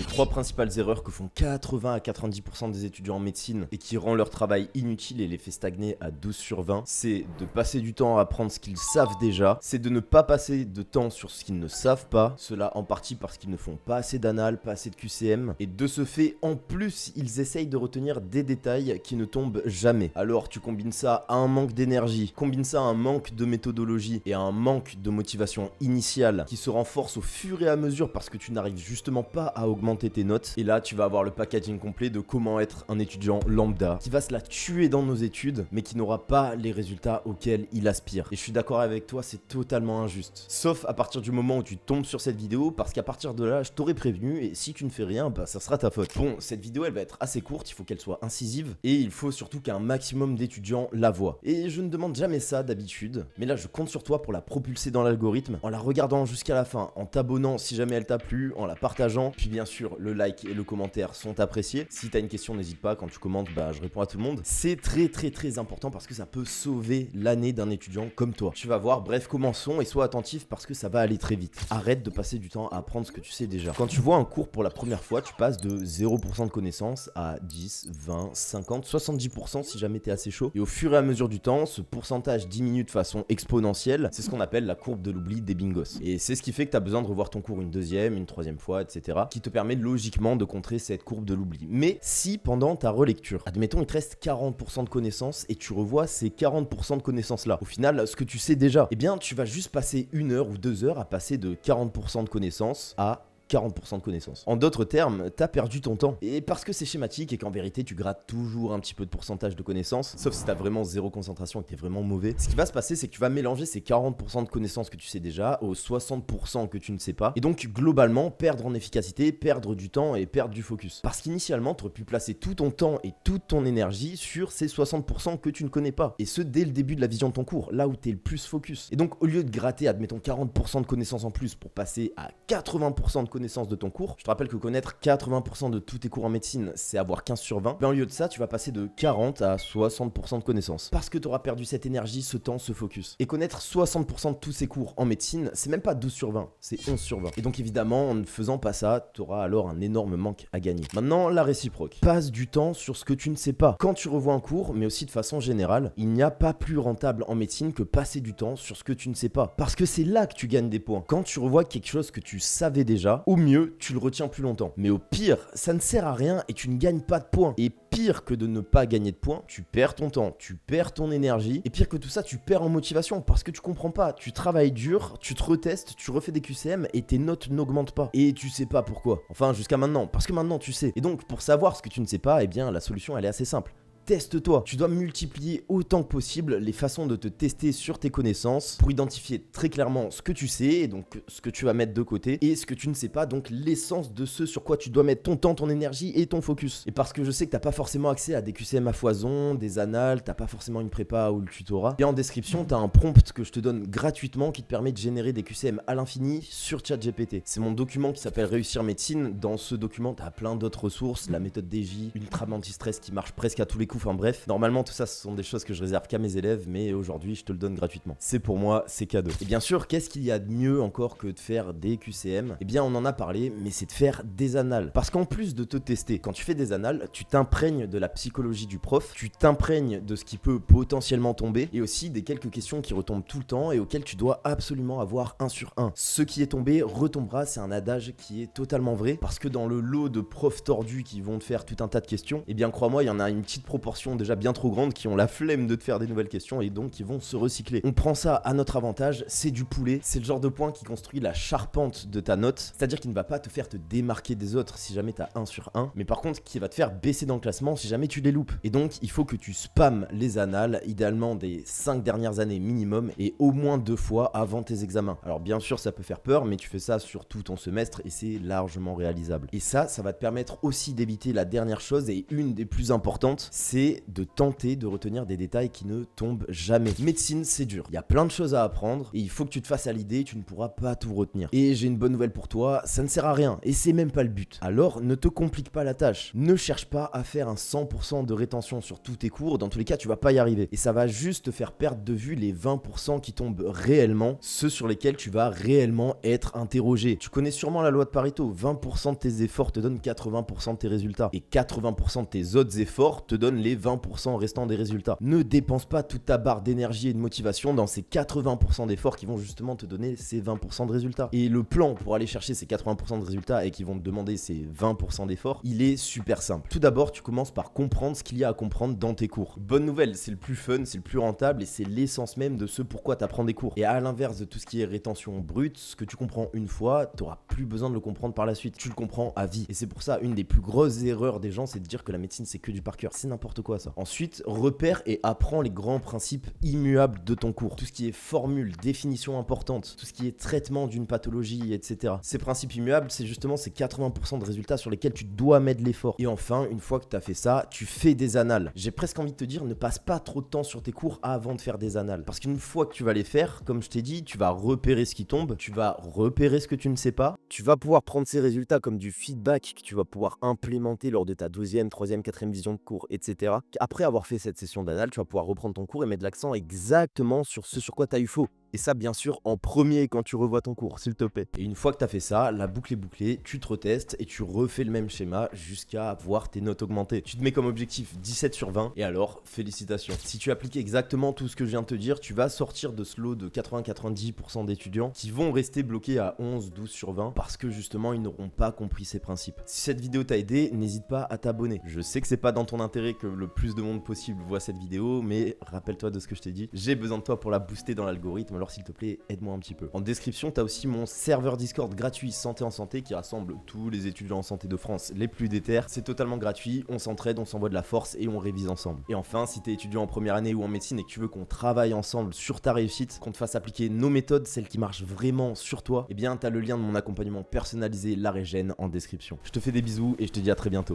Les 3 principales erreurs que font 80 à 90% des étudiants en médecine et qui rend leur travail inutile et les fait stagner à 12 sur 20, c'est de passer du temps à apprendre ce qu'ils savent déjà, c'est de ne pas passer de temps sur ce qu'ils ne savent pas, cela en partie parce qu'ils ne font pas assez d'anal, pas assez de QCM, et de ce fait, en plus, ils essayent de retenir des détails qui ne tombent jamais. Alors tu combines ça à un manque d'énergie, combine ça à un manque de méthodologie et à un manque de motivation initiale qui se renforce au fur et à mesure parce que tu n'arrives justement pas à augmenter tes notes, et là tu vas avoir le packaging complet de comment être un étudiant lambda qui va se la tuer dans nos études mais qui n'aura pas les résultats auxquels il aspire. Et je suis d'accord avec toi, c'est totalement injuste. Sauf à partir du moment où tu tombes sur cette vidéo, parce qu'à partir de là je t'aurais prévenu et si tu ne fais rien, bah ça sera ta faute. Bon, cette vidéo elle va être assez courte, il faut qu'elle soit incisive et il faut surtout qu'un maximum d'étudiants la voient. Et je ne demande jamais ça d'habitude, mais là je compte sur toi pour la propulser dans l'algorithme en la regardant jusqu'à la fin, en t'abonnant si jamais elle t'a plu, en la partageant, puis bien sûr le like et le commentaire sont appréciés. Si t'as une question, n'hésite pas, quand tu commentes, bah je réponds à tout le monde. C'est très important parce que ça peut sauver l'année d'un étudiant comme toi. Tu vas voir, bref, commençons et sois attentif parce que ça va aller très vite. Arrête de passer du temps à apprendre ce que tu sais déjà. Quand tu vois un cours pour la première fois, tu passes de 0% de connaissances à 10, 20, 50, 70% si jamais t'es assez chaud. Et au fur et à mesure du temps, ce pourcentage diminue de façon exponentielle. C'est ce qu'on appelle la courbe de l'oubli des bingos. Et c'est ce qui fait que tu as besoin de revoir ton cours une deuxième, une troisième fois, etc. qui te permet logiquement de contrer cette courbe de l'oubli. Mais si pendant ta relecture, admettons il te reste 40% de connaissances et tu revois ces 40% de connaissances là, au final ce que tu sais déjà, eh bien tu vas juste passer 1 heure ou 2 heures à passer de 40% de connaissances à 40% de connaissances. En d'autres termes, t'as perdu ton temps. Et parce que c'est schématique et qu'en vérité, tu grattes toujours un petit peu de pourcentage de connaissances, sauf si t'as vraiment zéro concentration et que t'es vraiment mauvais, ce qui va se passer, c'est que tu vas mélanger ces 40% de connaissances que tu sais déjà aux 60% que tu ne sais pas. Et donc, globalement, perdre en efficacité, perdre du temps et perdre du focus. Parce qu'initialement, tu aurais pu placer tout ton temps et toute ton énergie sur ces 60% que tu ne connais pas. Et ce, dès le début de la vision de ton cours, là où t'es le plus focus. Et donc, au lieu de gratter, admettons, 40% de connaissances en plus pour passer à 80% de connaissances de ton cours, je te rappelle que connaître 80% de tous tes cours en médecine, c'est avoir 15 sur 20, mais au lieu de ça, tu vas passer de 40 à 60% de connaissances. Parce que tu auras perdu cette énergie, ce temps, ce focus. Et connaître 60% de tous ces cours en médecine, c'est même pas 12 sur 20, c'est 11 sur 20. Et donc évidemment, en ne faisant pas ça, tu auras alors un énorme manque à gagner. Maintenant, la réciproque. Passe du temps sur ce que tu ne sais pas. Quand tu revois un cours, mais aussi de façon générale, il n'y a pas plus rentable en médecine que passer du temps sur ce que tu ne sais pas. Parce que c'est là que tu gagnes des points. Quand tu revois quelque chose que tu savais déjà, au mieux, tu le retiens plus longtemps. Mais au pire, ça ne sert à rien et tu ne gagnes pas de points. Et pire que de ne pas gagner de points, tu perds ton temps, tu perds ton énergie. Et pire que tout ça, tu perds en motivation parce que tu comprends pas. Tu travailles dur, tu te retestes, tu refais des QCM et tes notes n'augmentent pas. Et tu sais pas pourquoi. Enfin, jusqu'à maintenant. Parce que maintenant, tu sais. Et donc, pour savoir ce que tu ne sais pas, eh bien, la solution, elle est assez simple. Teste-toi. Tu dois multiplier autant que possible les façons de te tester sur tes connaissances pour identifier très clairement ce que tu sais, et donc ce que tu vas mettre de côté, et ce que tu ne sais pas, donc l'essence de ce sur quoi tu dois mettre ton temps, ton énergie et ton focus. Et parce que je sais que t'as pas forcément accès à des QCM à foison, des annales, t'as pas forcément une prépa ou le tutorat, et en description, t'as un prompt que je te donne gratuitement qui te permet de générer des QCM à l'infini sur ChatGPT. C'est mon document qui s'appelle Réussir Médecine. Dans ce document, t'as plein d'autres ressources, la méthode DJ, Ultra Anti-Stress qui marche presque à tous les coups. Enfin bref, normalement tout ça ce sont des choses que je réserve qu'à mes élèves, mais aujourd'hui je te le donne gratuitement. C'est pour moi, c'est cadeau. Et bien sûr, qu'est-ce qu'il y a de mieux encore que de faire des QCM? Eh bien on en a parlé, mais c'est de faire des annales. Parce qu'en plus de te tester, quand tu fais des annales, tu t'imprègnes de la psychologie du prof, tu t'imprègnes de ce qui peut potentiellement tomber, et aussi des quelques questions qui retombent tout le temps et auxquelles tu dois absolument avoir 1 sur 1. Ce qui est tombé retombera, c'est un adage qui est totalement vrai, parce que dans le lot de profs tordus qui vont te faire tout un tas de questions, eh bien crois-moi, il y en a une petite proportion déjà bien trop grande qui ont la flemme de te faire des nouvelles questions et donc qui vont se recycler. On prend ça à notre avantage, c'est du poulet, c'est le genre de point qui construit la charpente de ta note, c'est-à-dire qu'il ne va pas te faire te démarquer des autres si jamais t'as 1 sur 1, mais par contre qui va te faire baisser dans le classement si jamais tu les loupes. Et donc il faut que tu spammes les annales, idéalement des 5 dernières années minimum et au moins 2 fois avant tes examens. Alors bien sûr ça peut faire peur, mais tu fais ça sur tout ton semestre et c'est largement réalisable. Et ça va te permettre aussi d'éviter la dernière chose et une des plus importantes, c'est de tenter de retenir des détails qui ne tombent jamais. Médecine, c'est dur. Il y a plein de choses à apprendre et il faut que tu te fasses à l'idée, tu ne pourras pas tout retenir. Et j'ai une bonne nouvelle pour toi, ça ne sert à rien et c'est même pas le but. Alors ne te complique pas la tâche. Ne cherche pas à faire un 100% de rétention sur tous tes cours, dans tous les cas tu vas pas y arriver. Et ça va juste te faire perdre de vue les 20% qui tombent réellement, ceux sur lesquels tu vas réellement être interrogé. Tu connais sûrement la loi de Pareto, 20% de tes efforts te donnent 80% de tes résultats. Et 80% de tes autres efforts te donnent les 20% restants des résultats. Ne dépense pas toute ta barre d'énergie et de motivation dans ces 80% d'efforts qui vont justement te donner ces 20% de résultats. Et le plan pour aller chercher ces 80% de résultats et qui vont te demander ces 20% d'efforts, il est super simple. Tout d'abord, tu commences par comprendre ce qu'il y a à comprendre dans tes cours. Bonne nouvelle, c'est le plus fun, c'est le plus rentable et c'est l'essence même de ce pourquoi tu apprends des cours. Et à l'inverse de tout ce qui est rétention brute, ce que tu comprends une fois, tu n'auras plus besoin de le comprendre par la suite. Tu le comprends à vie. Et c'est pour ça, une des plus grosses erreurs des gens, c'est de dire que la médecine, c'est que du par cœur. C'est n'importe quoi ça. Ensuite, repère et apprends les grands principes immuables de ton cours. Tout ce qui est formule, définition importante, tout ce qui est traitement d'une pathologie, etc. Ces principes immuables, c'est justement ces 80% de résultats sur lesquels tu dois mettre l'effort. Et enfin, une fois que tu as fait ça, tu fais des annales. J'ai presque envie de te dire, ne passe pas trop de temps sur tes cours avant de faire des annales. Parce qu'une fois que tu vas les faire, comme je t'ai dit, tu vas repérer ce qui tombe, tu vas repérer ce que tu ne sais pas, tu vas pouvoir prendre ces résultats comme du feedback que tu vas pouvoir implémenter lors de ta deuxième, troisième, quatrième vision de cours, etc. Après avoir fait cette session d'annales, tu vas pouvoir reprendre ton cours et mettre l'accent exactement sur ce sur quoi tu as eu faux. Et ça, bien sûr, en premier quand tu revois ton cours, s'il te plaît. Et une fois que tu as fait ça, la boucle est bouclée, tu te retestes et tu refais le même schéma jusqu'à voir tes notes augmenter. Tu te mets comme objectif 17 sur 20 et alors, félicitations. Si tu appliques exactement tout ce que je viens de te dire, tu vas sortir de ce lot de 80-90% d'étudiants qui vont rester bloqués à 11-12 sur 20 parce que justement, ils n'auront pas compris ces principes. Si cette vidéo t'a aidé, n'hésite pas à t'abonner. Je sais que c'est pas dans ton intérêt que le plus de monde possible voit cette vidéo, mais rappelle-toi de ce que je t'ai dit. J'ai besoin de toi pour la booster dans l'algorithme. Alors s'il te plaît, aide-moi un petit peu. En description, tu as aussi mon serveur Discord gratuit Santé en Santé qui rassemble tous les étudiants en santé de France les plus déter. C'est totalement gratuit, on s'entraide, on s'envoie de la force et on révise ensemble. Et enfin, si tu es étudiant en première année ou en médecine et que tu veux qu'on travaille ensemble sur ta réussite, qu'on te fasse appliquer nos méthodes, celles qui marchent vraiment sur toi, eh bien tu as le lien de mon accompagnement personnalisé La Régène en description. Je te fais des bisous et je te dis à très bientôt.